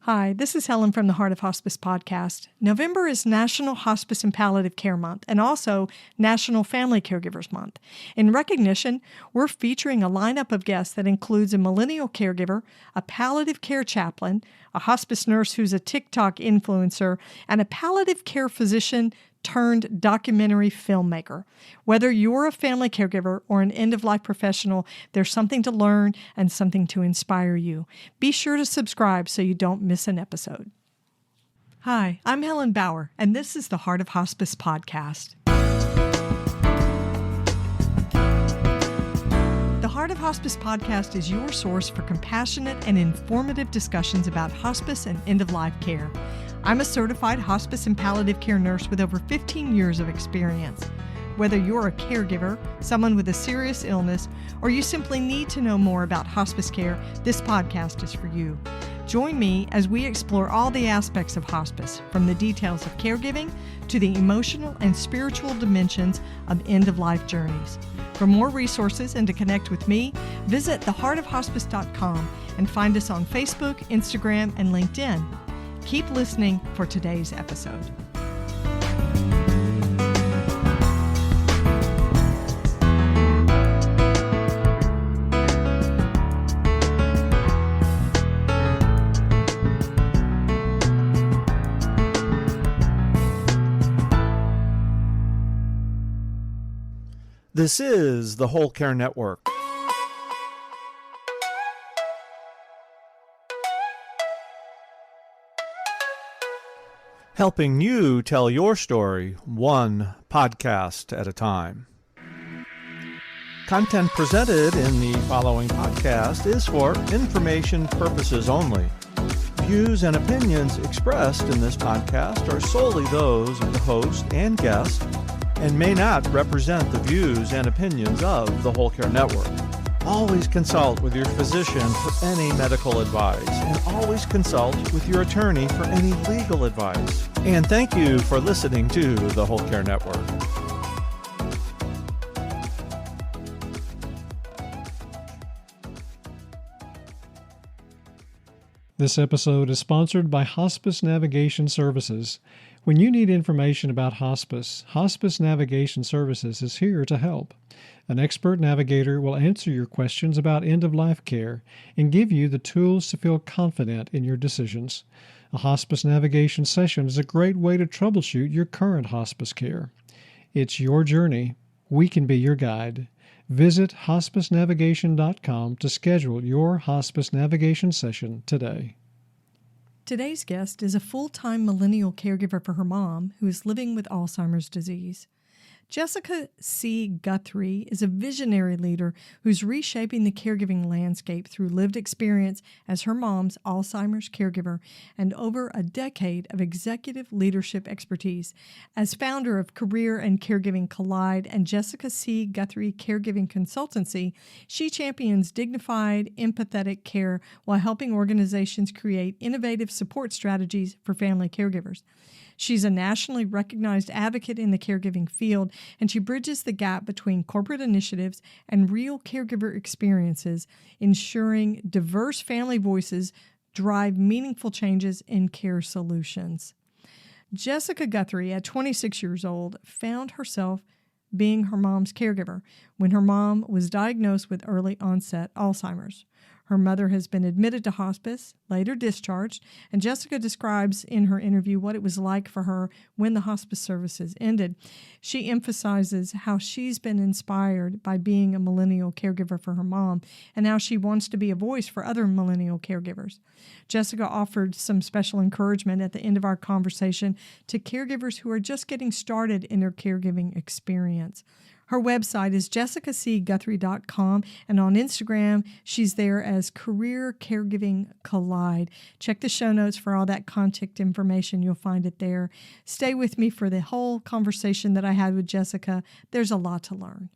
Hi, this is Helen from the Heart of Hospice Podcast. November is National Hospice and Palliative Care Month and also National Family Caregivers Month. In recognition, we're featuring a lineup of guests that includes a millennial caregiver, a palliative care chaplain, a hospice nurse who's a TikTok influencer, and a palliative care physician turned documentary filmmaker. Whether you're a family caregiver or an end-of-life professional, there's something to learn and something to inspire you. Be sure to subscribe so you don't miss an episode. Hi, I'm Helen Bauer, and this is the Heart of Hospice Podcast. The Heart of Hospice Podcast is your source for compassionate and informative discussions about hospice and end-of-life care. I'm a certified hospice and palliative care nurse with over 15 years of experience. Whether you're a caregiver, someone with a serious illness, or you simply need to know more about hospice care, this podcast is for you. Join me as we explore all the aspects of hospice, from the details of caregiving to the emotional and spiritual dimensions of end-of-life journeys. For more resources and to connect with me, visit theheartofhospice.com and find us on Facebook, Instagram, and LinkedIn. Keep listening for today's episode. This is the Whole Care Network. Helping you tell your story one podcast at a time. Content presented in the following podcast is for information purposes only. Views and opinions expressed in this podcast are solely those of the host and guest and may not represent the views and opinions of the Whole Care Network. Always consult with your physician for any medical advice, and always consult with your attorney for any legal advice. And thank you for listening to the Whole Care Network. This episode is sponsored by Hospice Navigation Services. When you need information about hospice, Hospice Navigation Services is here to help. An expert navigator will answer your questions about end-of-life care and give you the tools to feel confident in your decisions. A hospice navigation session is a great way to troubleshoot your current hospice care. It's your journey. We can be your guide. Visit hospicenavigation.com to schedule your hospice navigation session today. Today's guest is a full-time millennial caregiver for her mom who is living with Alzheimer's disease. Jessica C. Guthrie is a visionary leader who's reshaping the caregiving landscape through lived experience as her mom's Alzheimer's caregiver and over a decade of executive leadership expertise. As founder of Career and Caregiving Collide and Jessica C. Guthrie Caregiving Consultancy, she champions dignified, empathetic care while helping organizations create innovative support strategies for family caregivers. She's a nationally recognized advocate in the caregiving field, and she bridges the gap between corporate initiatives and real caregiver experiences, ensuring diverse family voices drive meaningful changes in care solutions. Jessica Guthrie, at 26 years old, found herself being her mom's caregiver when her mom was diagnosed with early onset Alzheimer's. Her mother has been admitted to hospice, later discharged, and Jessica describes in her interview what it was like for her when the hospice services ended. She emphasizes how she's been inspired by being a millennial caregiver for her mom and how she wants to be a voice for other millennial caregivers. Jessica offered some special encouragement at the end of our conversation to caregivers who are just getting started in their caregiving experience. Her website is jessicacguthrie.com, and on Instagram, she's there as Career Caregiving Collide. Check the show notes for all that contact information. You'll find it there. Stay with me for the whole conversation that I had with Jessica. There's a lot to learn.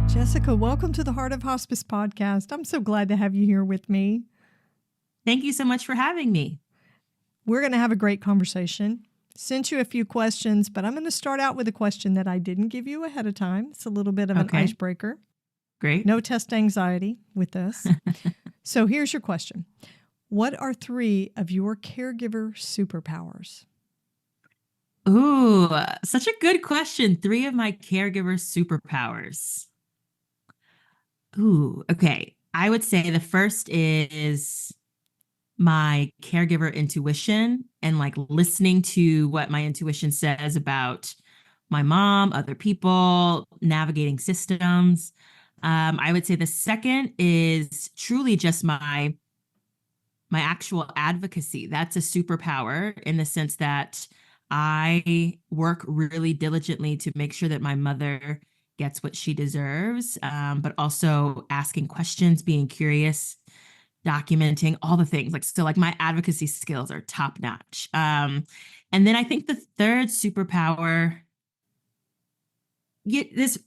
Jessica, welcome to the Heart of Hospice Podcast. I'm so glad to have you here with me. Thank you so much for having me. We're going to have a great conversation. Sent you a few questions, but I'm going to start out with a question that I didn't give you ahead of time. It's a little bit of an icebreaker. Great. No test anxiety with this. So here's your question. What are 3 of your caregiver superpowers? Ooh, such a good question. 3 of my caregiver superpowers. Ooh, okay. I would say the first is my caregiver intuition and like listening to what my intuition says about my mom, other people, navigating systems. I would say the second is truly just my actual advocacy. That's a superpower in the sense that I work really diligently to make sure that my mother gets what she deserves, but also asking questions, being curious, documenting all the things. Like, so like my advocacy skills are top notch. And then I think the third superpower, this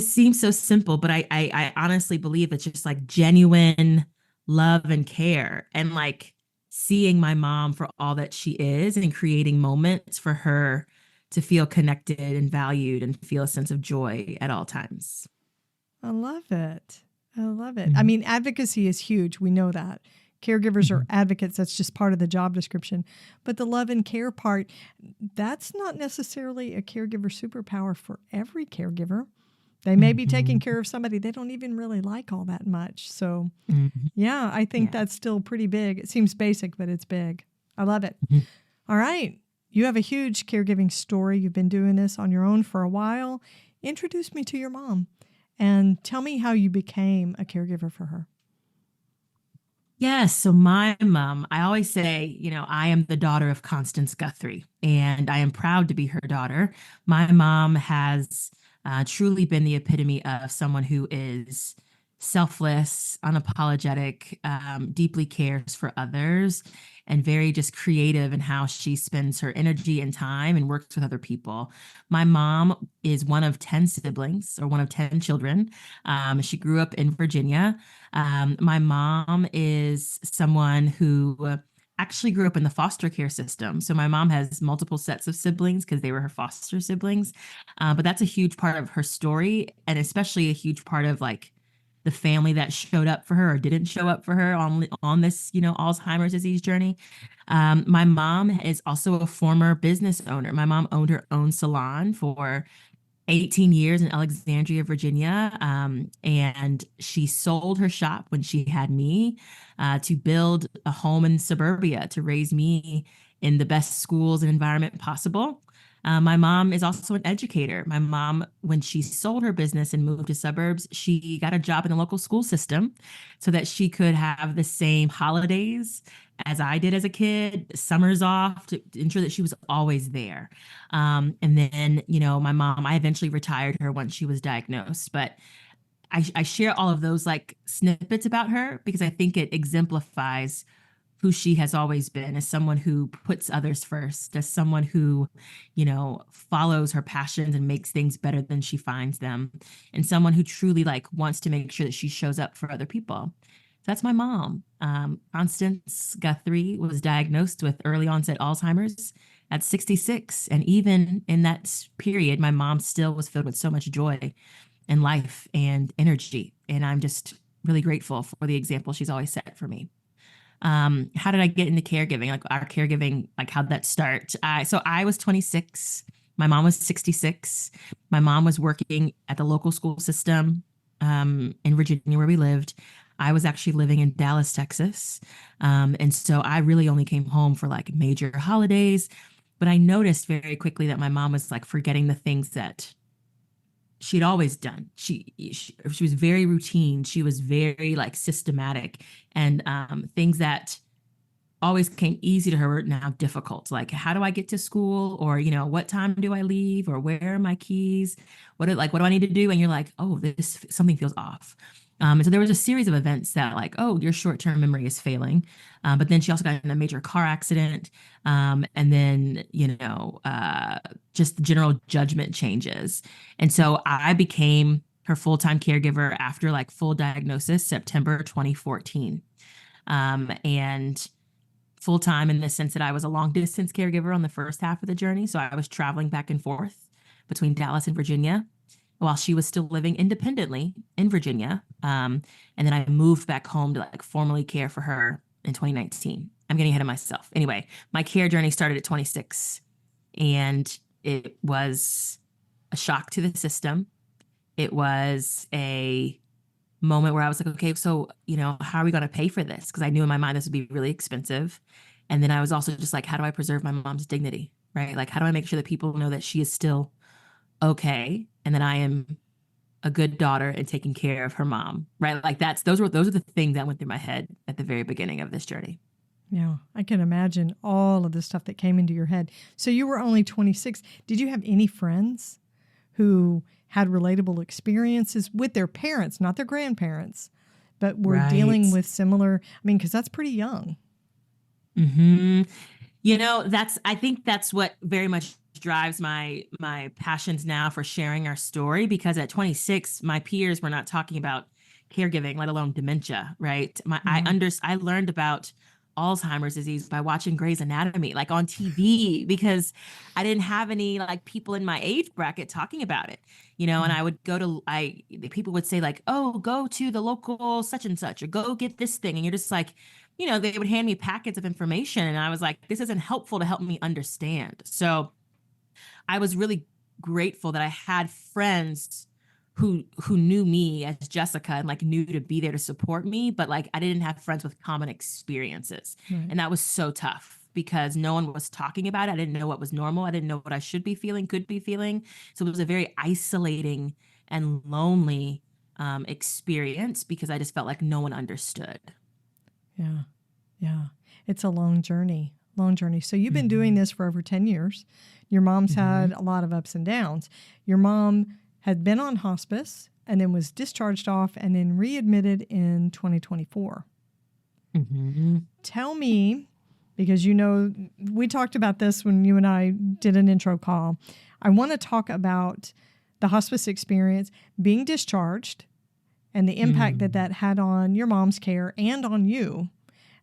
seems so simple, but I honestly believe it's just like genuine love and care and like seeing my mom for all that she is and creating moments for her to feel connected and valued and feel a sense of joy at all times. I love it. I love it. I mean, advocacy is huge. We know that. Caregivers are advocates. That's just part of the job description. But the love and care part, that's not necessarily a caregiver superpower for every caregiver. They may be taking care of somebody they don't even really like all that much. So, yeah, I think that's still pretty big. It seems basic, but it's big. I love it. All right. You have a huge caregiving story. You've been doing this on your own for a while. Introduce me to your mom and tell me how you became a caregiver for her. Yes. So my mom, I always say, I am the daughter of Constance Guthrie, and I am proud to be her daughter. My mom has truly been the epitome of someone who is selfless, unapologetic, deeply cares for others, and very just creative in how she spends her energy and time and works with other people. My mom is one of 10 siblings or one of 10 children. She grew up in Virginia. My mom is someone who actually grew up in the foster care system. So my mom has multiple sets of siblings because they were her foster siblings. But that's a huge part of her story, and especially a huge part of like the family that showed up for her or didn't show up for her on this, Alzheimer's disease journey. My mom is also a former business owner. My mom owned her own salon for 18 years in Alexandria, Virginia. And she sold her shop when she had me to build a home in suburbia to raise me in the best schools and environment possible. My mom is also an educator. My mom, when she sold her business and moved to suburbs, she got a job in the local school system so that she could have the same holidays as I did as a kid, summers off, to ensure that she was always there. And then, my mom, I eventually retired her once she was diagnosed, but I share all of those like snippets about her because I think it exemplifies who she has always been, as someone who puts others first, as someone who, follows her passions and makes things better than she finds them, and someone who truly like wants to make sure that she shows up for other people. So that's my mom. Constance Guthrie was diagnosed with early onset Alzheimer's at 66. And even in that period, my mom still was filled with so much joy and life and energy. And I'm just really grateful for the example she's always set for me. How did I get into caregiving? Like our caregiving, like how'd that start? So I was 26. My mom was 66. My mom was working at the local school system in Virginia where we lived. I was actually living in Dallas, Texas. And so I really only came home for like major holidays. But I noticed very quickly that my mom was like forgetting the things that she'd always done. She was very routine. She was very like systematic, and things that always came easy to her were now difficult. Like, how do I get to school? Or, what time do I leave? Or where are my keys? What do I need to do? And you're like, oh, something feels off. And so there was a series of events that like, oh, your short-term memory is failing. But then she also got in a major car accident. And then, just the general judgment changes. And so I became her full-time caregiver after like full diagnosis, September 2014. And full-time in the sense that I was a long distance caregiver on the first half of the journey. So I was traveling back and forth between Dallas and Virginia. while she was still living independently in Virginia. And then I moved back home to like formally care for her in 2019. I'm getting ahead of myself. Anyway, my care journey started at 26, and it was a shock to the system. It was a moment where I was like, okay, so, how are we going to pay for this? Because I knew in my mind this would be really expensive. And then I was also just like, how do I preserve my mom's dignity, right? Like, how do I make sure that people know that she is still okay and that I am a good daughter and taking care of her mom, right? Like those are the things that went through my head at the very beginning of this journey. Yeah, I can imagine all of the stuff that came into your head. So you were only 26. Did you have any friends who had relatable experiences with their parents, not their grandparents, but were dealing with similar, because that's pretty young. Mm-hmm. I think that's what very much drives my passions now for sharing our story, because at 26, my peers were not talking about caregiving, let alone dementia, right? I learned about Alzheimer's disease by watching Grey's Anatomy, like on TV, because I didn't have any like people in my age bracket talking about it, and I would people would say like, oh, go to the local such and such, or go get this thing. And you're just like, they would hand me packets of information. And I was like, this isn't helpful to help me understand. So I was really grateful that I had friends who knew me as Jessica and like knew to be there to support me, but like I didn't have friends with common experiences. Right. And that was so tough because no one was talking about it. I didn't know what was normal. I didn't know what I should be feeling, could be feeling. So it was a very isolating and lonely experience because I just felt like no one understood. Yeah. Yeah. It's a long journey. So you've been doing this for over 10 years. Your mom's had a lot of ups and downs. Your mom had been on hospice and then was discharged off and then readmitted in 2024. Tell me, because we talked about this when you and I did an intro call. I want to talk about the hospice experience, being discharged, and the impact that had on your mom's care and on you,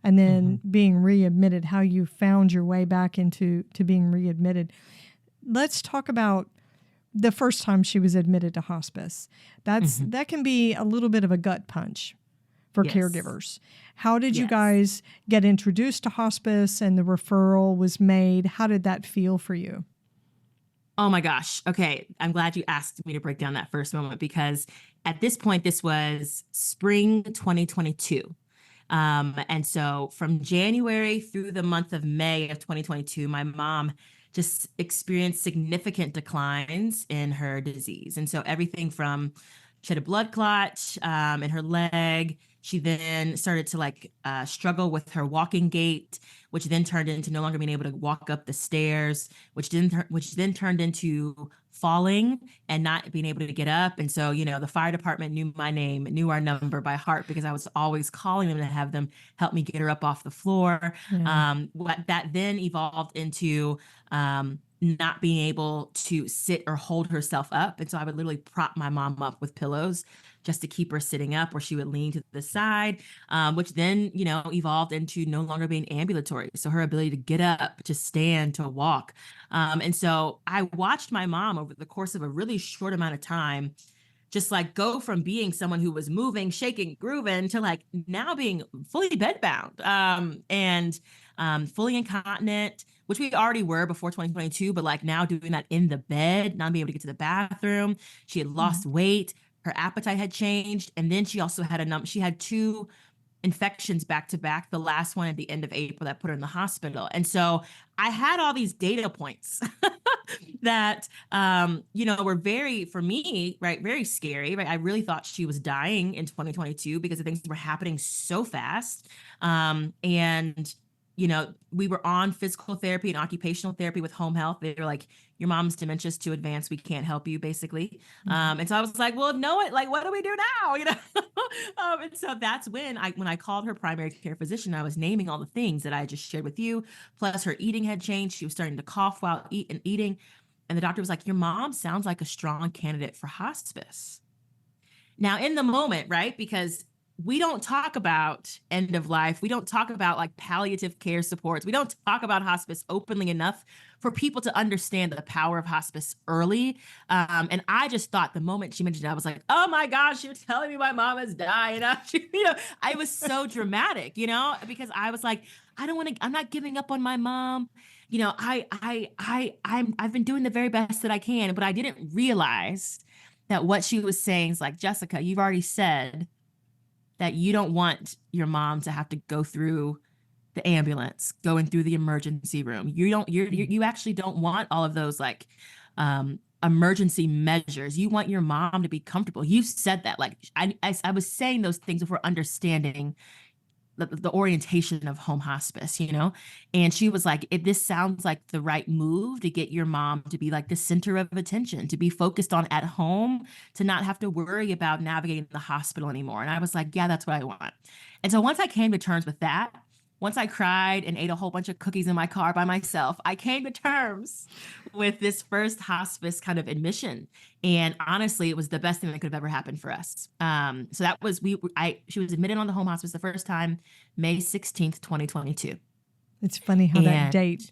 and then being readmitted, how you found your way back into being readmitted. Let's talk about the first time she was admitted to hospice. That can be a little bit of a gut punch for caregivers. How did you guys get introduced to hospice and the referral was made? How did that feel for you? Oh my gosh. Okay. I'm glad you asked me to break down that first moment, because at this point, this was spring 2022. And so from January through the month of May of 2022, my mom just experienced significant declines in her disease. And so everything from, she had a blood clot in her leg. She then started to struggle with her walking gait, which then turned into no longer being able to walk up the stairs, which then turned into falling and not being able to get up. And so, the fire department knew my name, knew our number by heart, because I was always calling them to have them help me get her up off the floor. What that then evolved into not being able to sit or hold herself up. And so I would literally prop my mom up with pillows just to keep her sitting up, or she would lean to the side, which then, evolved into no longer being ambulatory. So her ability to get up, to stand, to walk. And so I watched my mom over the course of a really short amount of time, just go from being someone who was moving, shaking, grooving, to now being fully bedbound and fully incontinent, which we already were before 2022, but now doing that in the bed, not being able to get to the bathroom. She had lost weight. Her appetite had changed. And then she also had she had 2 infections back to back, the last one at the end of April that put her in the hospital. And so I had all these data points that, were very, for me, right, very scary, right? I really thought she was dying in 2022 because the things were happening so fast. We were on physical therapy and occupational therapy with home health. They were like, your mom's dementia is too advanced. We can't help you, basically. And so I was like, well, no, what do we do now? And so that's when I called her primary care physician, I was naming all the things that I just shared with you. Plus her eating had changed. She was starting to cough while eating. And the doctor was like, your mom sounds like a strong candidate for hospice. Now in the moment, right? Because we don't talk about end of life. We don't talk about like palliative care supports. We don't talk about hospice openly enough for people to understand the power of hospice early. And I just thought the moment she mentioned it, I was like, oh my gosh, you're telling me my mom has died. I was so dramatic, because I was like, I'm not giving up on my mom. I've been doing the very best that I can, but I didn't realize that what she was saying is like, Jessica, you've already said that you don't want your mom to have to go through the ambulance, going through the emergency room. You actually don't want all of those like emergency measures. You want your mom to be comfortable. You said that. Like I was saying those things before understanding the orientation of home hospice, and she was like, this sounds like the right move to get your mom to be like the center of attention, to be focused on at home, to not have to worry about navigating the hospital anymore. And I was like, yeah, that's what I want. And so once I came to terms with that, once I cried and ate a whole bunch of cookies in my car by myself, I came to terms with this first hospice kind of admission. And honestly, it was the best thing that could have ever happened for us. So that was, she was admitted on the home hospice the first time, May 16th, 2022. It's funny how that date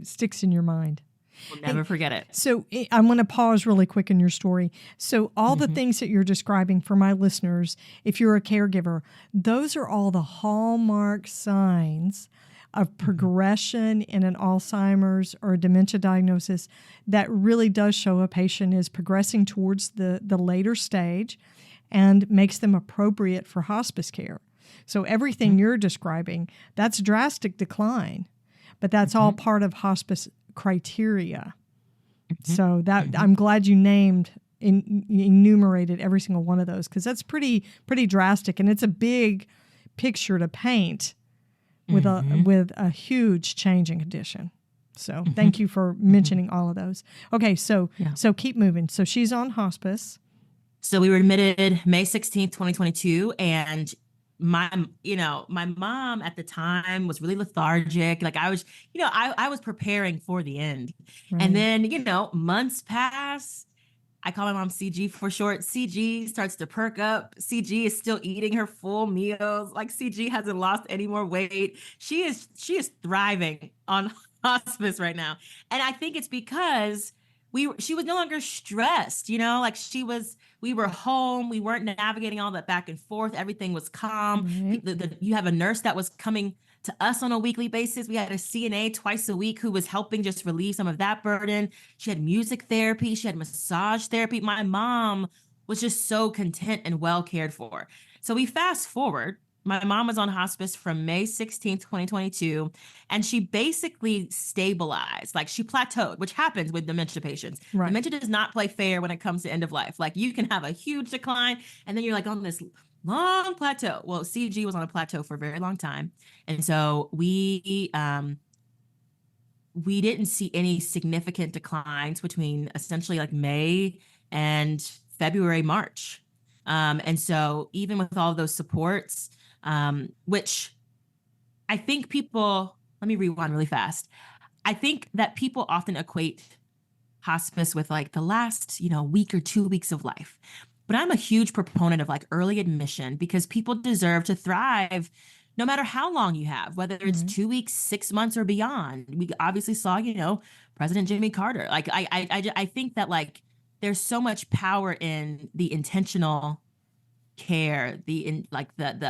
sticks in your mind. We'll never forget it. So I'm going to pause really quick in your story. So all the things that you're describing for my listeners, if you're a caregiver, those are all the hallmark signs of progression in an Alzheimer's or dementia diagnosis that really does show a patient is progressing towards the later stage and makes them appropriate for hospice care. So everything you're describing, that's drastic decline, but that's all part of hospice criteria. So that I'm glad you enumerated every single one of those, because that's pretty drastic, and it's a big picture to paint with a huge change in condition. So thank you for mentioning all of those. Okay, so keep moving. So she's on hospice. So we were admitted May 16th, 2022, and my mom at the time was really lethargic. Like I was, I was preparing for the end. Right. And then, months pass. I call my mom CG for short. CG starts to perk up. CG is still eating her full meals. Like CG hasn't lost any more weight. She is thriving on hospice right now. And I think it's because she was no longer stressed, like we were home. We weren't navigating all that back and forth. Everything was calm. Mm-hmm. You have a nurse that was coming to us on a weekly basis. We had a CNA twice a week who was helping just relieve some of that burden. She had music therapy. She had massage therapy. My mom was just so content and well cared for. So we fast forward. My mom was on hospice from May 16th, 2022, and she basically stabilized. Like she plateaued, which happens with dementia patients. Right. Dementia does not play fair when it comes to end of life. Like you can have a huge decline and then you're like on this long plateau. Well, CG was on a plateau for a very long time. And so we didn't see any significant declines between essentially like May and February, March. And so even with all those supports, which I think let me rewind really fast. I think that people often equate hospice with like the last, week or 2 weeks of life. But I'm a huge proponent of like early admission because people deserve to thrive no matter how long you have, whether it's 2 weeks, 6 months or beyond. We obviously saw, President Jimmy Carter. Like I think that like there's so much power in the intentional care, the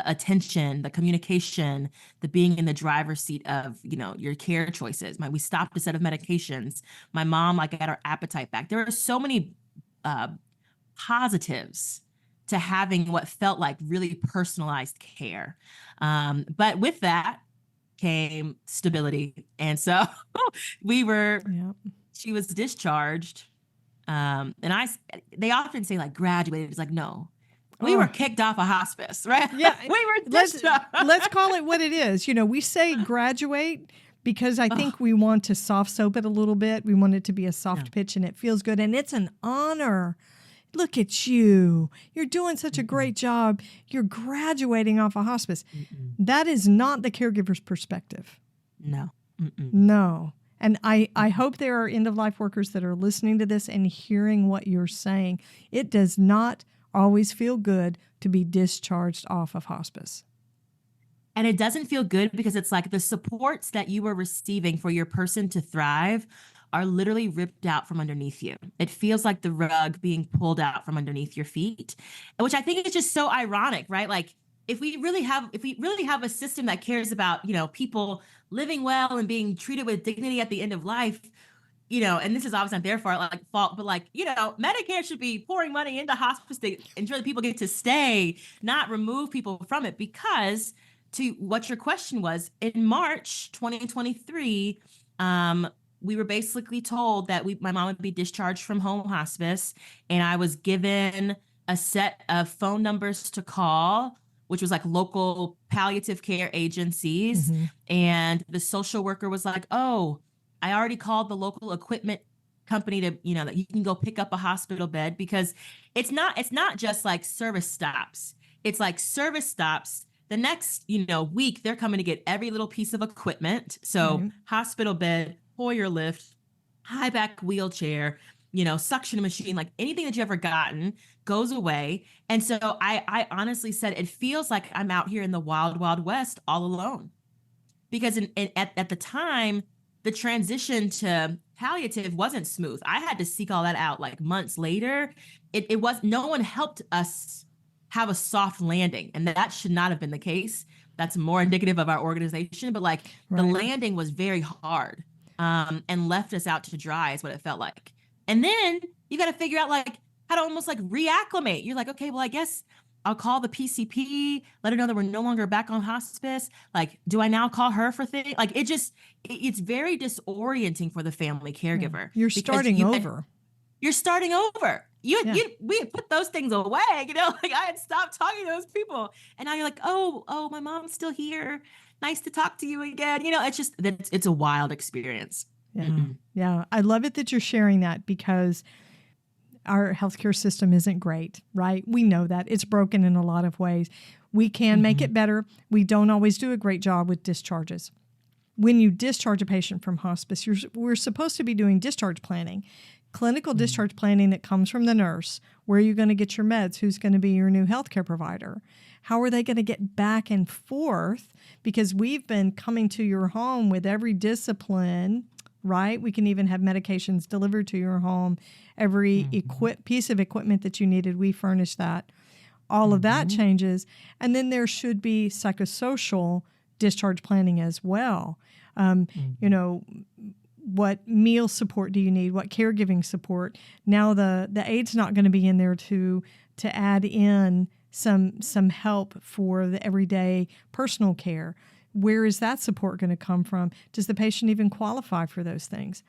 attention, the communication, the being in the driver's seat of, your care choices. We stopped a set of medications. My mom got her appetite back. There are so many positives to having what felt like really personalized care. But with that came stability. And so she was discharged. And they often say like graduated. It's like, no. We were kicked off a hospice, right? Yeah. We were discharged. Let's call it what it is. We say graduate because I think we want to soft soap it a little bit. We want it to be a soft pitch and it feels good. And it's an honor. Look at you. You're doing such a great job. You're graduating off a hospice. That is not the caregiver's perspective. No. No. And I hope there are end-of-life workers that are listening to this and hearing what you're saying. It does not always feel good to be discharged off of hospice. And it doesn't feel good because it's like the supports that you were receiving for your person to thrive are literally ripped out from underneath you. It feels like the rug being pulled out from underneath your feet, which I think is just so ironic, right? Like if we really have a system that cares about, people living well and being treated with dignity at the end of life, and this is obviously not their fault, but Medicare should be pouring money into hospice to ensure that people get to stay, not remove people from it. Because to what your question was, in March 2023, we were basically told that my mom would be discharged from home hospice, and I was given a set of phone numbers to call, which was like local palliative care agencies. Mm-hmm. And the social worker was like, "Oh, I already called the local equipment company to, that you can go pick up a hospital bed," because it's not just like service stops. It's like service stops. The next, week, they're coming to get every little piece of equipment. So hospital bed, Hoyer lift, high back wheelchair, suction machine, like anything that you ever gotten goes away. And so I honestly said, it feels like I'm out here in the wild, wild west all alone. Because at the time, the transition to palliative wasn't smooth. I had to seek all that out like months later. It was, no one helped us have a soft landing. And that should not have been the case. That's more indicative of our organization. But the landing was very hard. And left us out to dry is what it felt like. And then you got to figure out how to almost reacclimate. You're like, okay, well, I guess I'll call the PCP, let her know that we're no longer back on hospice. Do I now call her for things? It's very disorienting for the family caregiver. You're starting over. You're starting over. We had put those things away, I had stopped talking to those people. And now you're like, oh, my mom's still here. Nice to talk to you again. It's a wild experience. Yeah. Mm-hmm. Yeah. I love it that you're sharing that because our healthcare system isn't great, right? We know that it's broken in a lot of ways. We can make it better. We don't always do a great job with discharges. When you discharge a patient from hospice, we're supposed to be doing discharge planning, clinical discharge planning that comes from the nurse. Where are you going to get your meds? Who's going to be your new healthcare provider? How are they going to get back and forth? Because we've been coming to your home with every discipline, right? We can even have medications delivered to your home. Every piece of equipment that you needed, we furnish that. All of that changes. And then there should be psychosocial discharge planning as well. What meal support do you need? What caregiving support? Now the aid's not going to be in there to add in some help for the everyday personal care. Where is that support going to come from? Does the patient even qualify for those things?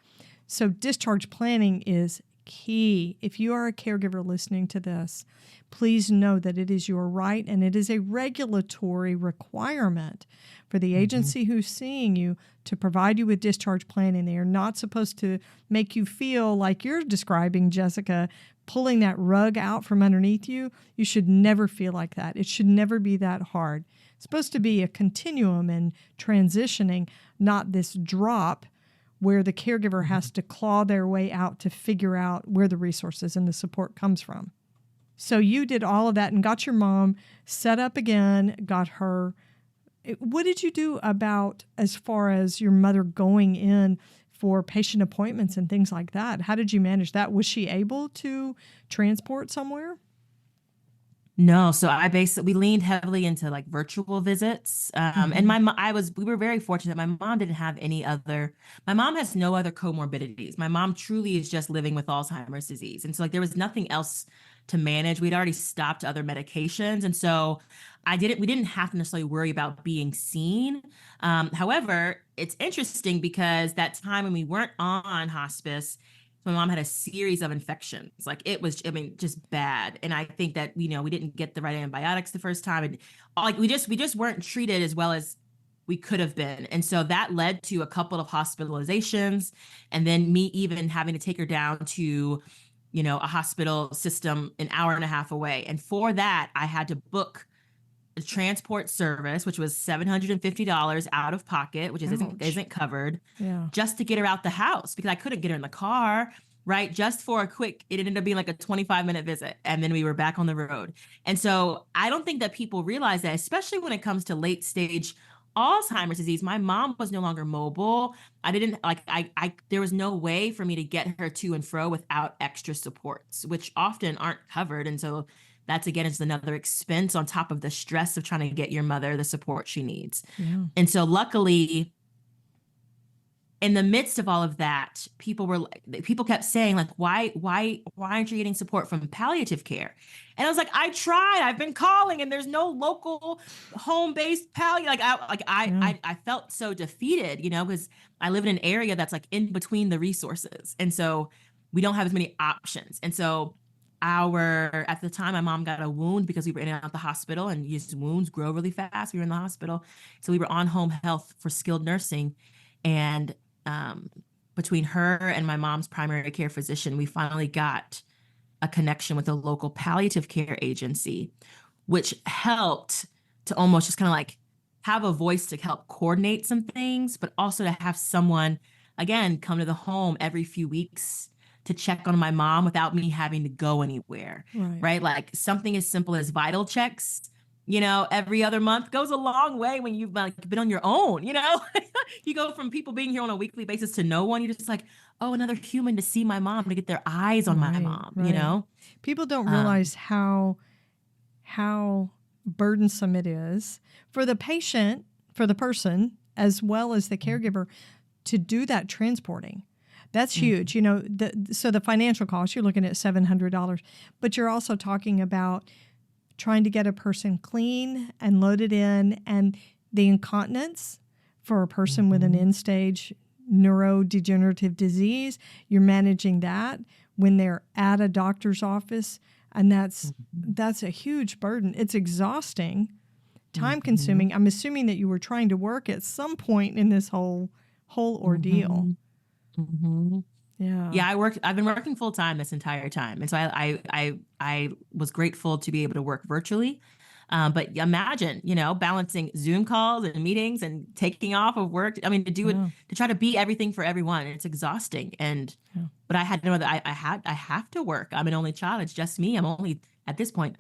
So discharge planning is key. If you are a caregiver listening to this, please know that it is your right and it is a regulatory requirement for the agency who's seeing you to provide you with discharge planning. They are not supposed to make you feel like you're describing, Jessica, pulling that rug out from underneath you. You should never feel like that. It should never be that hard. It's supposed to be a continuum and transitioning, not this drop where the caregiver has to claw their way out to figure out where the resources and the support comes from. So you did all of that and got your mom set up again, got her. What did you do about as far as your mother going in for patient appointments and things like that? How did you manage that? Was she able to transport somewhere? No, so we leaned heavily into virtual visits. And we were very fortunate. My mom didn't have my mom has no other comorbidities. My mom truly is just living with Alzheimer's disease. And so there was nothing else to manage. We'd already stopped other medications. And so we didn't have to necessarily worry about being seen. However, it's interesting because that time when we weren't on hospice, my mom had a series of infections. It was, just bad. And I think that, we didn't get the right antibiotics the first time. And we just weren't treated as well as we could have been. And so that led to a couple of hospitalizations and then me even having to take her down to, a hospital system an hour and a half away. And for that, I had to book a transport service, which was $750 out of pocket, which isn't covered, just to get her out the house because I couldn't get her in the car. right? Just for a quick, it ended up being like a 25-minute visit. And then we were back on the road. And so I don't think that people realize that, especially when it comes to late stage Alzheimer's disease. My mom was no longer mobile. I didn't there was no way for me to get her to and fro without extra supports, which often aren't covered. And so that's, again, is another expense on top of the stress of trying to get your mother the support she needs. Yeah. And so luckily, in the midst of all of that, people kept saying, like, why aren't you getting support from palliative care? And I was like, I tried. I've been calling, and there's no local home-based palliative. I felt so defeated, because I live in an area that's like in between the resources, and so we don't have as many options. And so at the time, my mom got a wound because we were in and out the hospital, and these wounds grow really fast. We were in the hospital, so we were on home health for skilled nursing, and between her and my mom's primary care physician, we finally got a connection with a local palliative care agency, which helped to almost just kind of like have a voice to help coordinate some things, but also to have someone, again, come to the home every few weeks to check on my mom without me having to go anywhere, right? Like something as simple as vital checks, every other month goes a long way when you've been on your own, You go from people being here on a weekly basis to no one. You're just like, oh, another human to see my mom, to get their eyes on my mom, People don't realize how burdensome it is for the patient, for the person, as well as the caregiver, to do that transporting. That's huge. So the financial cost, you're looking at $700, but you're also talking about trying to get a person clean and loaded in, and the incontinence for a person with an end-stage neurodegenerative disease. You're managing that when they're at a doctor's office, and that's a huge burden. It's exhausting, time-consuming. I'm assuming that you were trying to work at some point in this whole ordeal. Yeah, I've been working full time this entire time. And so I was grateful to be able to work virtually. But imagine, balancing Zoom calls and meetings and taking off of work. I mean, to do it, to try to be everything for everyone. It's exhausting. But I had no other, I have to work. I'm an only child. It's just me. I'm only, at this point,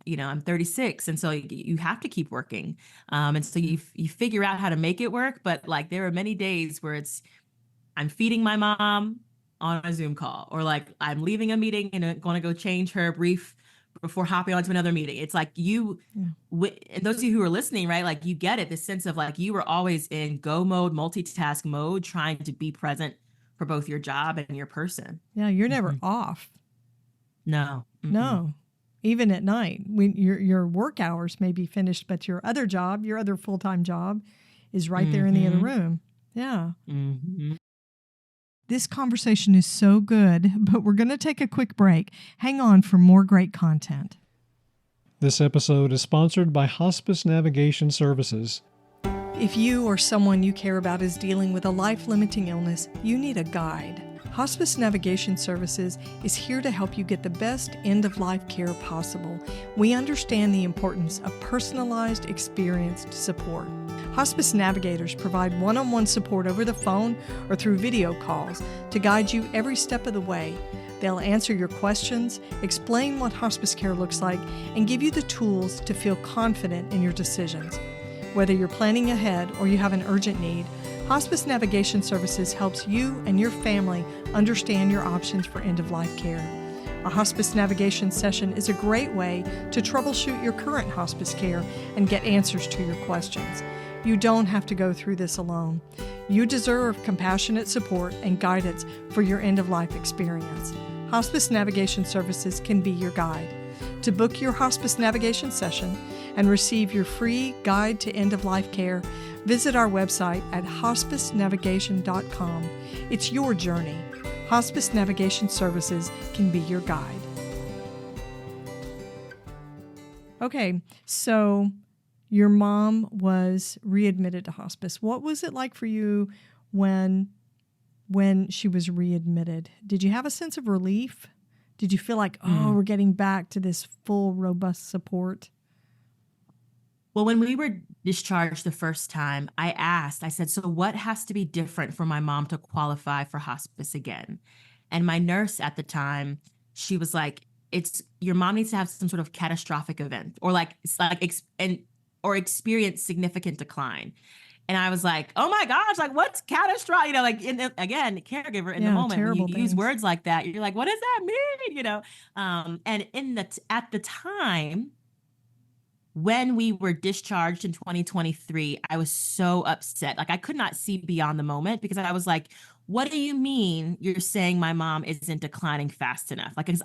I'm 36. And so you have to keep working. And so you figure out how to make it work. But like, there are many days where I'm feeding my mom on a Zoom call, or like I'm leaving a meeting and going to go change her brief before hopping onto another meeting. It's like and those of you who are listening, right? Like you get it, this sense of like you were always in go mode, multitask mode, trying to be present for both your job and your person. Yeah, you're never off. No. No. Even at night, when your work hours may be finished, but your other job, your other full-time job is right there in the other room. Yeah. This conversation is so good, but we're going to take a quick break. Hang on for more great content. This episode is sponsored by Hospice Navigation Services. If you or someone you care about is dealing with a life-limiting illness, you need a guide. Hospice Navigation Services is here to help you get the best end-of-life care possible. We understand the importance of personalized, experienced support. Hospice navigators provide one-on-one support over the phone or through video calls to guide you every step of the way. They'll answer your questions, explain what hospice care looks like, and give you the tools to feel confident in your decisions. Whether you're planning ahead or you have an urgent need, Hospice Navigation Services helps you and your family understand your options for end-of-life care. A hospice navigation session is a great way to troubleshoot your current hospice care and get answers to your questions. You don't have to go through this alone. You deserve compassionate support and guidance for your end-of-life experience. Hospice Navigation Services can be your guide. To book your hospice navigation session and receive your free guide to end-of-life care, visit our website at hospicenavigation.com. It's your journey. Hospice Navigation Services can be your guide. Okay, so your mom was readmitted to hospice. What was it like for you when she was readmitted? Did you have a sense of relief? Did you feel like, we're getting back to this full, robust support? Well, when we were discharged the first time, I said, so what has to be different for my mom to qualify for hospice again? And my nurse at the time, she was like, your mom needs to have some sort of catastrophic event or or experience significant decline. And I was like, oh my gosh, like what's catastrophic? You know, like again, caregiver in the moment, when you use words like that, you're like, what does that mean? You know? And at the time, when we were discharged in 2023, I was so upset. Like I could not see beyond the moment because I was like, what do you mean you're saying my mom isn't declining fast enough? Like, because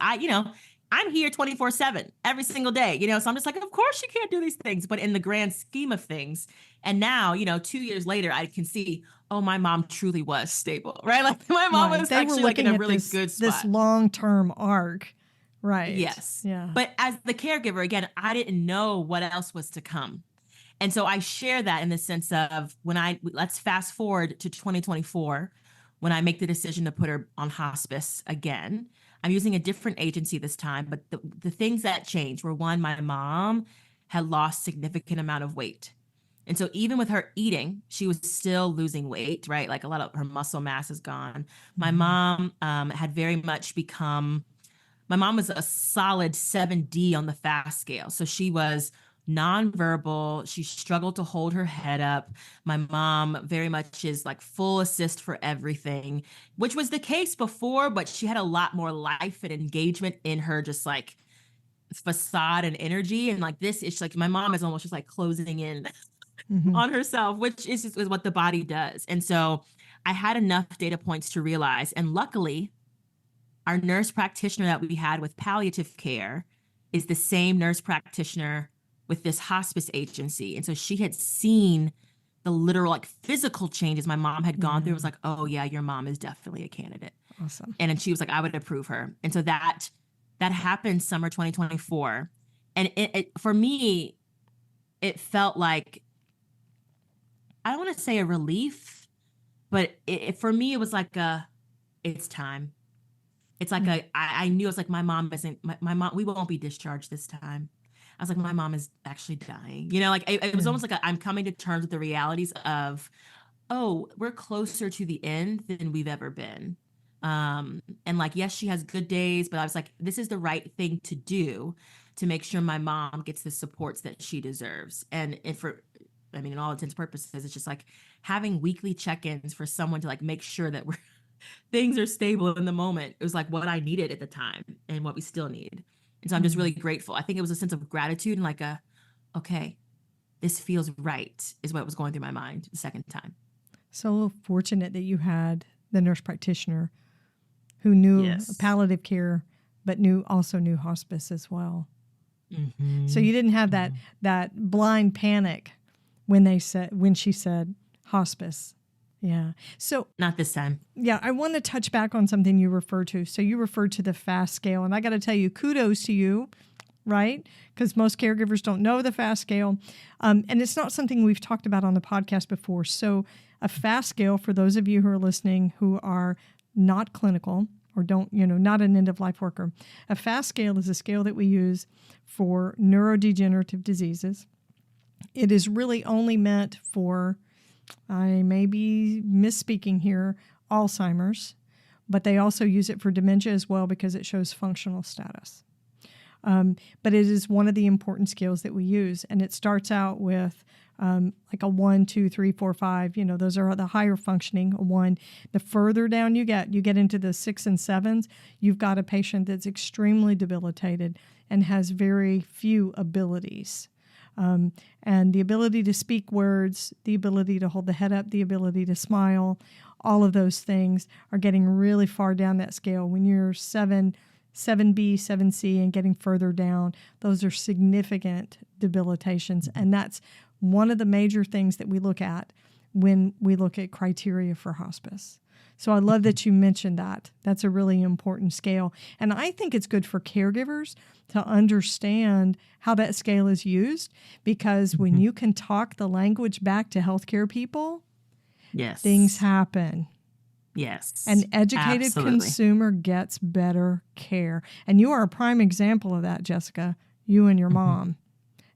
I'm here 24/7 every single day, you know? So I'm just like, of course she can't do these things, but in the grand scheme of things. And now, 2 years later, I can see, oh, my mom truly was stable, right? Like my mom was actually like in a really good spot. This long-term arc. Right. Yes. Yeah. But as the caregiver, again, I didn't know what else was to come. And so I share that in the sense of let's fast forward to 2024, when I make the decision to put her on hospice again. I'm using a different agency this time, but the things that changed were, one, my mom had lost significant amount of weight. And so even with her eating, she was still losing weight, right? Like a lot of her muscle mass is gone. My mom had very much become... My mom was a solid 7D on the FAST scale. So she was nonverbal. She struggled to hold her head up. My mom very much is like full assist for everything, which was the case before, but she had a lot more life and engagement in her, just like facade and energy. And like this, it's like my mom is almost just like closing in on herself, which is what the body does. And so I had enough data points to realize, and luckily, our nurse practitioner that we had with palliative care is the same nurse practitioner with this hospice agency. And so she had seen the literal like physical changes my mom had gone through. It was like, oh yeah, your mom is definitely a candidate. Awesome. And then she was like, I would approve her. And so that happened summer 2024. And it for me, it felt like, I don't want to say a relief, but for me, it was like it's time. It's like I knew, it's like my mom isn't, my mom, we won't be discharged this time. I was like, my mom is actually dying. Like it was almost like I'm coming to terms with the realities of, oh, we're closer to the end than we've ever been. And like, yes, she has good days, but I was like, this is the right thing to do to make sure my mom gets the supports that she deserves. And in all intents and purposes, it's just like having weekly check-ins for someone to like make sure that things are stable in the moment. It was like what I needed at the time and what we still need. And so I'm just really grateful. I think it was a sense of gratitude and like okay, this feels right is what was going through my mind the second time. So fortunate that you had the nurse practitioner who knew palliative care, but also knew hospice as well. Mm-hmm. So you didn't have that blind panic when she said hospice. Yeah. So not this time. Yeah. I want to touch back on something you referred to. So you referred to the FAST scale, and I got to tell you, kudos to you, right? Because most caregivers don't know the FAST scale. And it's not something we've talked about on the podcast before. So a FAST scale, for those of you who are listening who are not clinical or not an end-of-life worker, a FAST scale is a scale that we use for neurodegenerative diseases. It is really only meant for, I may be misspeaking here, Alzheimer's, but they also use it for dementia as well because it shows functional status. But it is one of the important scales that we use, and it starts out with like a 1, 2, 3, 4, 5. Those are the higher functioning. A 1. The further down you get into the 6 and 7s, you've got a patient that's extremely debilitated and has very few abilities. And the ability to speak words, the ability to hold the head up, the ability to smile, all of those things are getting really far down that scale. When you're 7B, 7C, and getting further down, those are significant debilitations. And that's one of the major things that we look at when we look at criteria for hospice. So I love that you mentioned that. That's a really important scale. And I think it's good for caregivers to understand how that scale is used, because when you can talk the language back to healthcare people, things happen. Yes. An educated consumer gets better care. And you are a prime example of that, Jessica, you and your mom.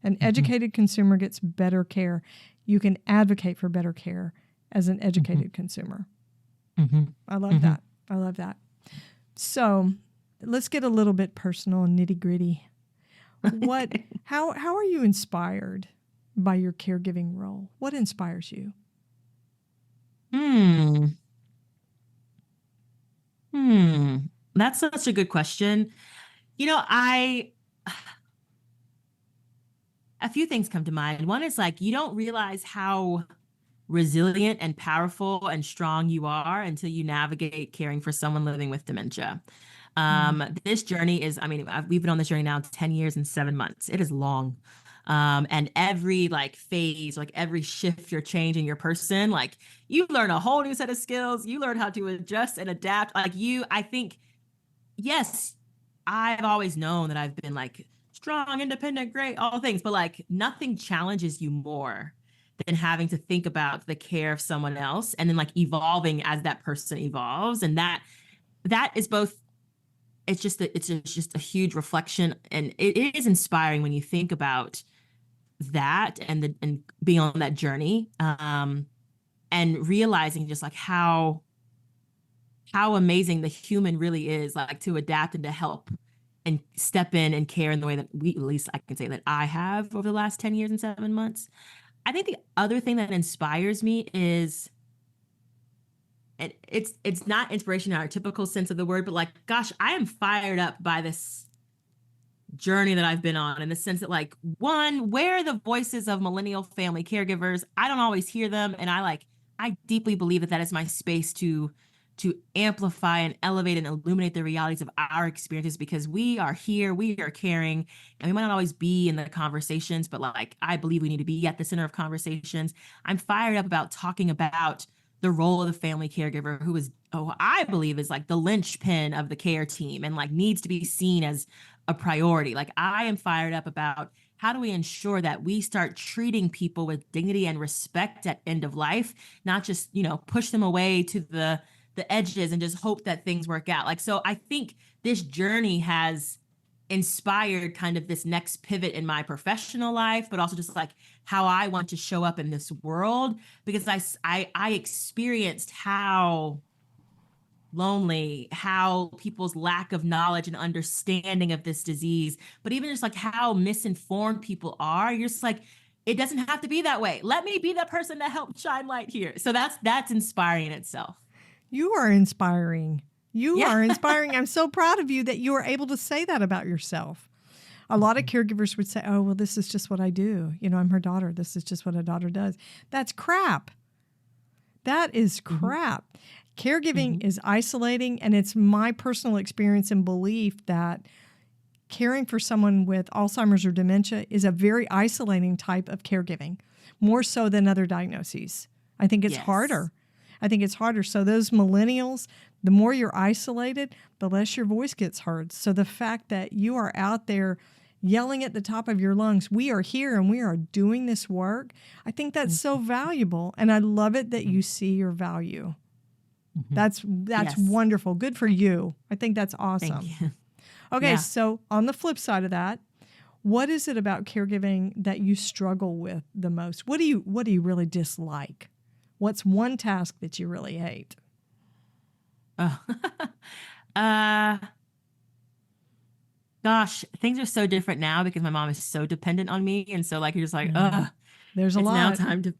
An educated consumer gets better care. You can advocate for better care as an educated consumer. I love that. I love that. So let's get a little bit personal and nitty gritty. How are you inspired by your caregiving role? What inspires you? That's such a good question. A few things come to mind. One is like, you don't realize how resilient and powerful and strong you are until you navigate caring for someone living with dementia. This journey is, we've been on this journey now 10 years and 7 months. It is long. And every like phase, like every shift or change in your person, like you learn a whole new set of skills. You learn how to adjust and adapt. I think, yes, I've always known that I've been like strong, independent, great, all things, but like nothing challenges you more than having to think about the care of someone else and then like evolving as that person evolves. And that is both, it's just a huge reflection, and it is inspiring when you think about that and being on that journey, and realizing just like how amazing the human really is, like to adapt and to help and step in and care in the way that at least I can say that I have over the last 10 years and 7 months. I think the other thing that inspires me is, and it's not inspiration in our typical sense of the word, but like, gosh, I am fired up by this journey that I've been on, in the sense that like, one, where are the voices of millennial family caregivers? I don't always hear them. And I deeply believe that is my space to amplify and elevate and illuminate the realities of our experiences, because we are here, we are caring, and we might not always be in the conversations, but like, I believe we need to be at the center of conversations. I'm fired up about talking about the role of the family caregiver, who is, I believe is like the linchpin of the care team and like needs to be seen as a priority. Like, I am fired up about how do we ensure that we start treating people with dignity and respect at end of life, not just, push them away to the edges and just hope that things work out. Like, so I think this journey has inspired kind of this next pivot in my professional life, but also just like how I want to show up in this world, because I experienced how lonely, how people's lack of knowledge and understanding of this disease, but even just like how misinformed people are. You're just like, it doesn't have to be that way. Let me be that person that helped shine light here. So that's inspiring in itself. You are inspiring. You are inspiring. I'm so proud of you that you are able to say that about yourself. A lot of caregivers would say, oh, well, this is just what I do. I'm her daughter. This is just what a daughter does. That's crap. That is crap. Caregiving is isolating, and it's my personal experience and belief that caring for someone with Alzheimer's or dementia is a very isolating type of caregiving, more so than other diagnoses. I think it's harder. So those millennials, the more you're isolated, the less your voice gets heard. So the fact that you are out there yelling at the top of your lungs, we are here and we are doing this work, I think that's so valuable. And I love it that you see your value. That's wonderful. Good for you. I think that's awesome. Thank you. Okay, so on the flip side of that, what is it about caregiving that you struggle with the most? What do you really dislike? What's one task that you really hate? Gosh, things are so different now because my mom is so dependent on me. And so like, you're just like, there's a lot. It's now time to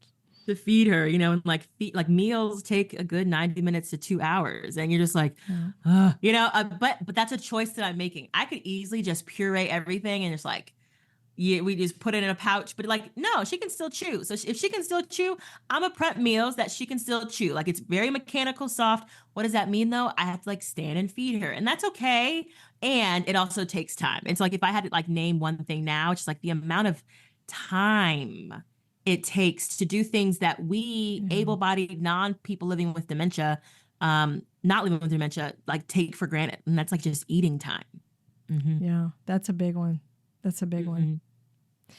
feed her, and like meals take a good 90 minutes to 2 hours. And you're just like, but that's a choice that I'm making. I could easily just puree everything and just like, we just put it in a pouch, but like, no, she can still chew. So if she can still chew, I'm gonna prep meals that she can still chew. Like, it's very mechanical, soft. What does that mean though? I have to like stand and feed her, and that's okay. And it also takes time. It's like, if I had to like name one thing now, it's just like the amount of time it takes to do things that we able-bodied non-people living with dementia, not living with dementia, like take for granted. And that's like just eating time. Yeah, that's a big one. That's a big one.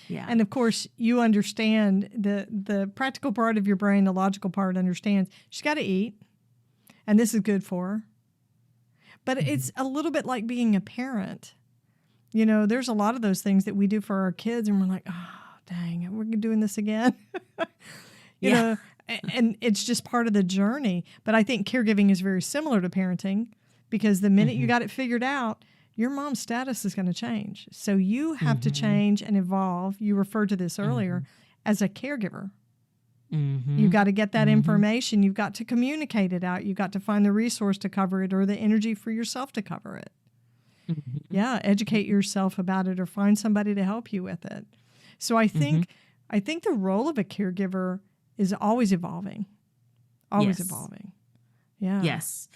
Yeah. And of course, you understand the practical part of your brain, the logical part understands she's got to eat, and this is good for her. But it's a little bit like being a parent. There's a lot of those things that we do for our kids, and we're like, oh, dang, we're doing this again. you know, and it's just part of the journey. But I think caregiving is very similar to parenting, because the minute you got it figured out, your mom's status is going to change. So you have to change and evolve. You referred to this earlier as a caregiver. You've got to get that information. You've got to communicate it out. You've got to find the resource to cover it or the energy for yourself to cover it. Yeah, educate yourself about it or find somebody to help you with it. So I think the role of a caregiver is always evolving. Always evolving. Yeah. Yes.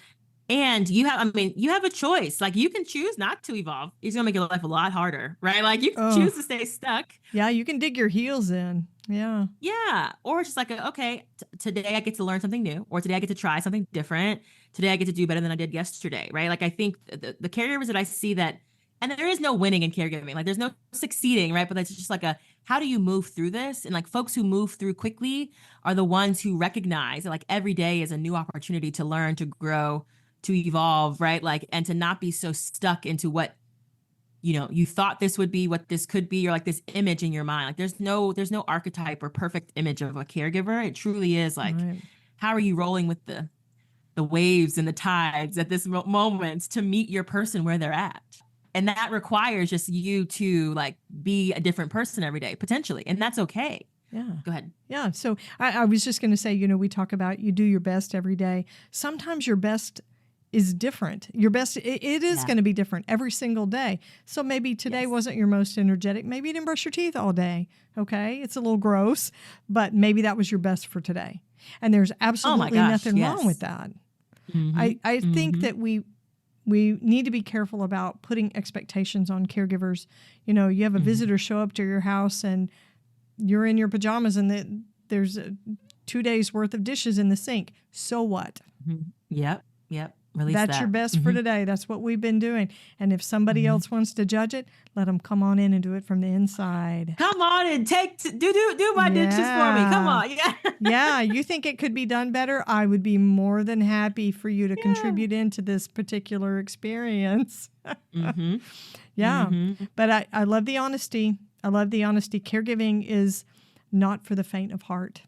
And you have a choice. Like, you can choose not to evolve. It's going to make your life a lot harder, right? Like, you can choose to stay stuck. Yeah, you can dig your heels in. Yeah. Yeah. Or it's just like, okay, today I get to learn something new, or today I get to try something different. Today I get to do better than I did yesterday, right? Like, I think the caregivers that I see that, and there is no winning in caregiving. Like, there's no succeeding, right? But it's just like how do you move through this? And like, folks who move through quickly are the ones who recognize that like every day is a new opportunity to learn, to grow, to evolve, right? Like, and to not be so stuck into what, you thought this would be, what this could be, or like this image in your mind. Like, there's no archetype or perfect image of a caregiver. It truly is like, how are you rolling with the waves and the tides at this moment to meet your person where they're at? And that requires just you to like be a different person every day, potentially. And that's okay. Yeah. Go ahead. Yeah. So I was just going to say, we talk about you do your best every day. Sometimes your best is different. Your best, it is going to be different every single day. So maybe today wasn't your most energetic. Maybe you didn't brush your teeth all day. Okay. It's a little gross, but maybe that was your best for today. And there's absolutely nothing wrong with that. I think that we need to be careful about putting expectations on caregivers. You have a visitor show up to your house and you're in your pajamas and there's 2 days worth of dishes in the sink. So what? Yep. Release That's your best for today. That's what we've been doing. And if somebody else wants to judge it, let them come on in and do it from the inside. Come on and do my dishes for me. Come on. Yeah. Yeah. You think it could be done better? I would be more than happy for you to contribute into this particular experience. Yeah. But I love the honesty. Caregiving is not for the faint of heart.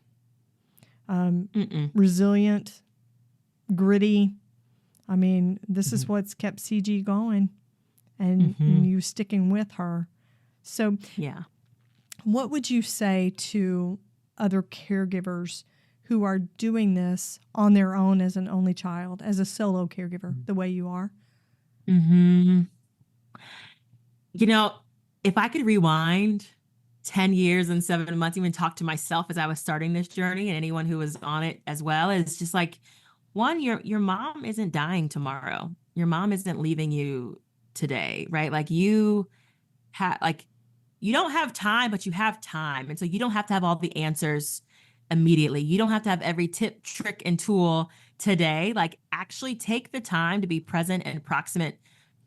Resilient, gritty. I mean, this is what's kept CG going and you sticking with her. So what would you say to other caregivers who are doing this on their own as an only child, as a solo caregiver, the way you are? If I could rewind 10 years and 7 months, even talk to myself as I was starting this journey and anyone who was on it as well, is just like, one, your mom isn't dying tomorrow. Your mom isn't leaving you today, right? Like, you don't have time, but you have time. And so you don't have to have all the answers immediately. You don't have to have every tip, trick, and tool today. Like, actually take the time to be present and proximate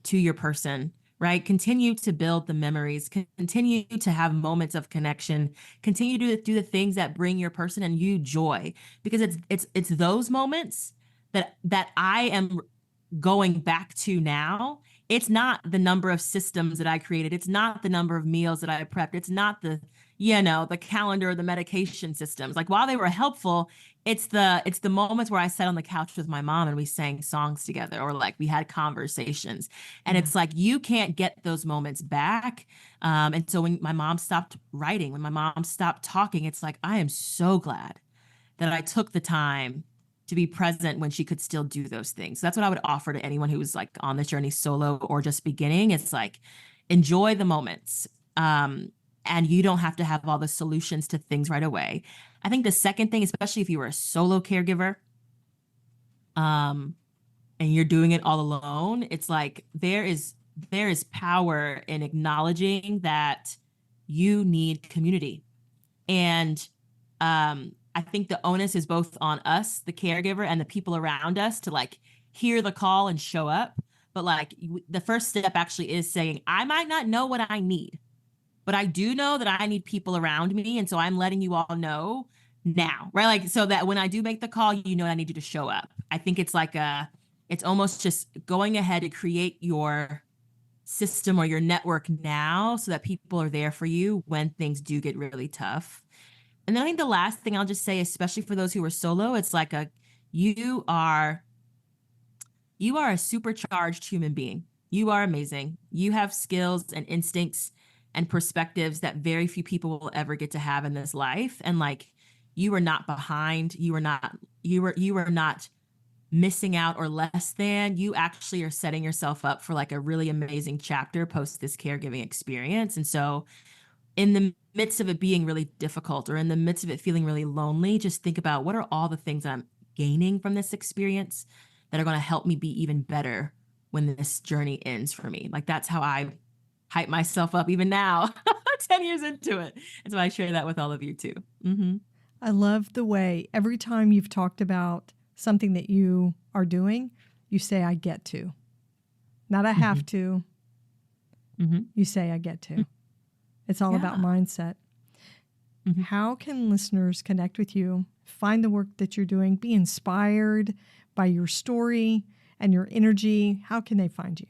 to your person, right? Continue to build the memories, continue to have moments of connection, continue to do the things that bring your person and you joy, because it's those moments that I am going back to now. It's not the number of systems that I created. It's not the number of meals that I prepped. It's not the calendar or the medication systems. Like, while they were helpful, it's the moments where I sat on the couch with my mom and we sang songs together, or like we had conversations. And it's like, you can't get those moments back. And so when my mom stopped writing, when my mom stopped talking, it's like, I am so glad that I took the time to be present when she could still do those things. So that's what I would offer to anyone who was like on this journey solo or just beginning. It's like, enjoy the moments. And you don't have to have all the solutions to things right away. I think the second thing, especially if you were a solo caregiver, and you're doing it all alone, it's like, there is power in acknowledging that you need community. And, I think the onus is both on us, the caregiver, and the people around us to like hear the call and show up. But like, the first step actually is saying, I might not know what I need, but I do know that I need people around me. And so I'm letting you all know now, right? Like, so that when I do make the call, I need you to show up. I think it's like it's almost just going ahead to create your system or your network now so that people are there for you when things do get really tough. And then I think the last thing I'll just say, especially for those who are solo, it's like you are you are a supercharged human being. You are amazing. You have skills and instincts and perspectives that very few people will ever get to have in this life. And like, you are not behind. You are not missing out or less than. You actually are setting yourself up for like a really amazing chapter post this caregiving experience. And so in the midst of it being really difficult or in the midst of it feeling really lonely, just think about what are all the things I'm gaining from this experience that are going to help me be even better when this journey ends for me. Like, that's how I hype myself up even now, 10 years into it. And so I share that with all of you too. Mm-hmm. I love the way every time you've talked about something that you are doing, you say, I get to. Not I have to. Mm-hmm. You say, I get to. It's all about mindset. Mm-hmm. How can listeners connect with you, find the work that you're doing, be inspired by your story and your energy? How can they find you?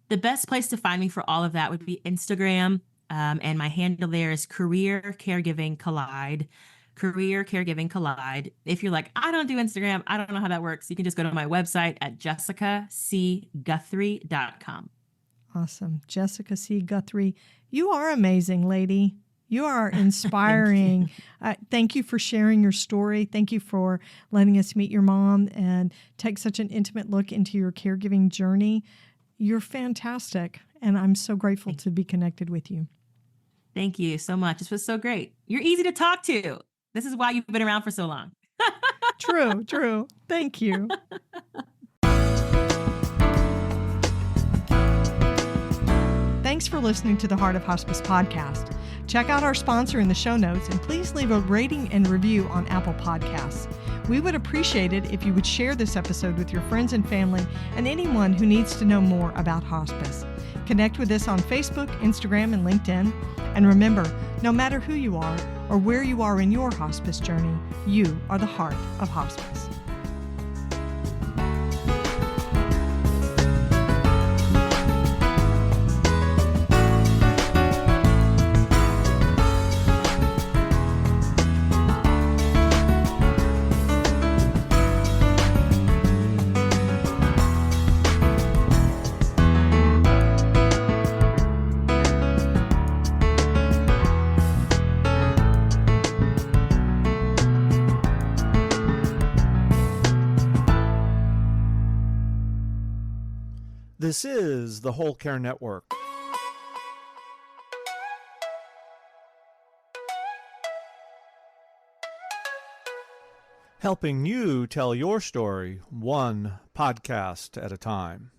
The best place to find me for all of that would be Instagram. And my handle there is Career Caregiving Collide. Career Caregiving Collide. If you're like, I don't do Instagram, I don't know how that works, you can just go to my website at jessicacguthrie.com. Awesome. Jessica C. Guthrie. You are amazing, lady. You are inspiring. Thank you for sharing your story. Thank you for letting us meet your mom and take such an intimate look into your caregiving journey. You're fantastic, and I'm so grateful to be connected with you. Thank you so much. This was so great. You're easy to talk to. This is why you've been around for so long. True. Thank you. Thanks for listening to the Heart of Hospice podcast. Check out our sponsor in the show notes, and please leave a rating and review on Apple Podcasts. We would appreciate it if you would share this episode with your friends and family and anyone who needs to know more about hospice. Connect with us on Facebook, Instagram, and LinkedIn. And remember, no matter who you are or where you are in your hospice journey, you are the heart of hospice. This is the Whole Care Network. Helping you tell your story one podcast at a time.